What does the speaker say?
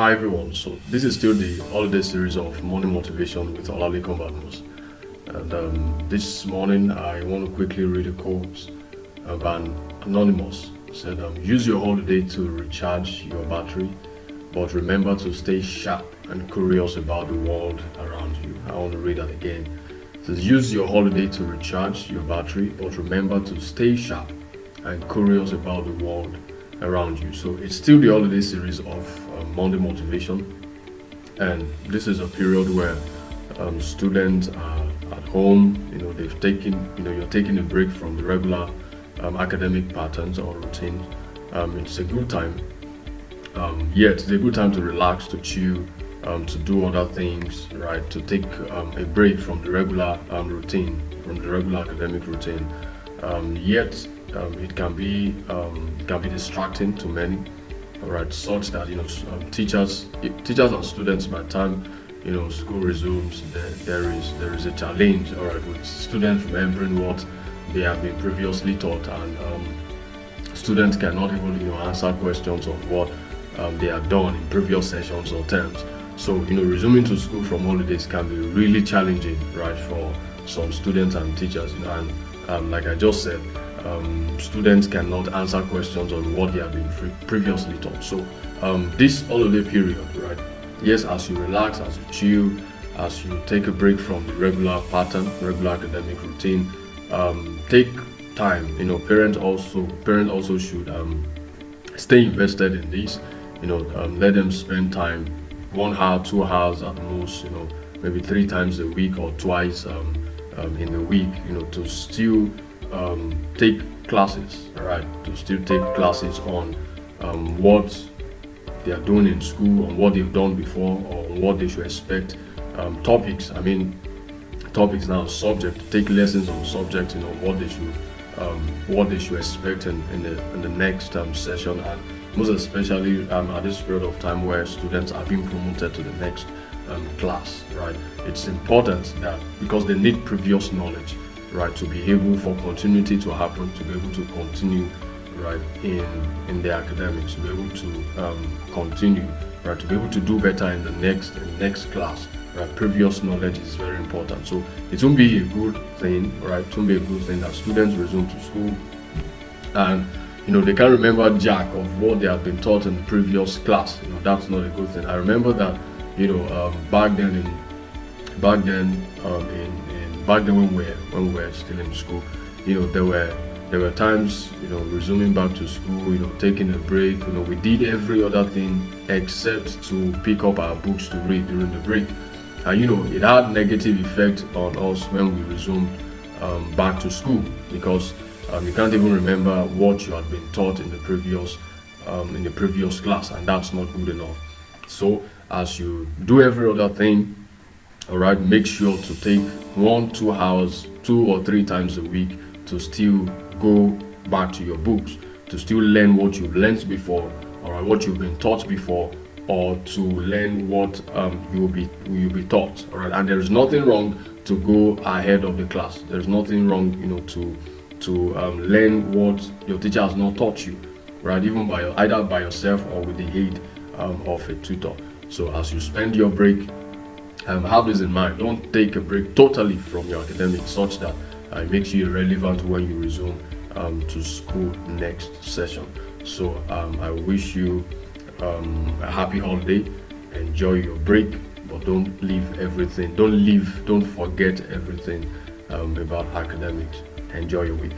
Hi everyone, so this is still the holiday series of Morning Motivation with Olalekan Badmus. And this morning I want to quickly read a quote of an anonymous. It said, use your holiday to recharge your battery, but remember to stay sharp and curious about the world around you. I want to read that again. It says, use your holiday to recharge your battery, but remember to stay sharp and curious about the world around you. So it's still the holiday series of Monday Motivation, and this is a period where students are at home. They've taken, you're taking a break from the regular academic patterns or routine. It's a good time. It's a good time to relax, to chill, to do other things, right? To take a break from the regular routine, from the regular academic routine. It can be distracting to many, all right, such that teachers and students, by the time school resumes, there is a challenge, all right, with students remembering what they have been previously taught, and students cannot even answer questions of what they have done in previous sessions or terms. So resuming to school from holidays can be really challenging, right, for some students and teachers, and like I just said, students cannot answer questions on what they have been previously taught. So this holiday period, right? Yes, as you relax, as you chill, as you take a break from the regular pattern, regular academic routine, take time. Parents also should stay invested in this. Let them spend time, 1 hour, 2 hours at most. Maybe 3 times a week or twice in a week. To still take classes, right? To still take classes on what they are doing in school, on what they've done before, or what they should expect. Topics now, subject. Take lessons on subject. What they should expect in the next session, and most especially at this period of time where students are being promoted to the next class, right? It's important that because they need previous knowledge, right, to be able for continuity to happen, to be able to continue, right, in the academics, to be able to continue, right, to be able to do better in the next class, right. Previous knowledge is very important. So it won't be a good thing, right? It won't be a good thing that students resume to school and they can't remember jack of what they have been taught in the previous class. That's not a good thing. I remember that back then when we were still in school, there were times, resuming back to school, taking a break. We did every other thing except to pick up our books to read during the break, and it had negative effect on us when we resumed back to school, because you can't even remember what you had been taught in the previous class, and that's not good enough. So as you do every other thing, all right, make sure to take 1, 2 hours, 2 or 3 times a week to still go back to your books, to still learn what you've learned before, all right, what you've been taught before, or to learn what you'll be taught, all right. And there is nothing wrong to go ahead of the class. There's nothing wrong, to learn what your teacher has not taught you, right? Even either by yourself or with the aid of a tutor. So as you spend your break, have this in mind. Don't take a break totally from your academics, such that it makes you irrelevant when you resume to school next session. So I wish you a happy holiday. Enjoy your break, but don't forget everything about academics. Enjoy your week.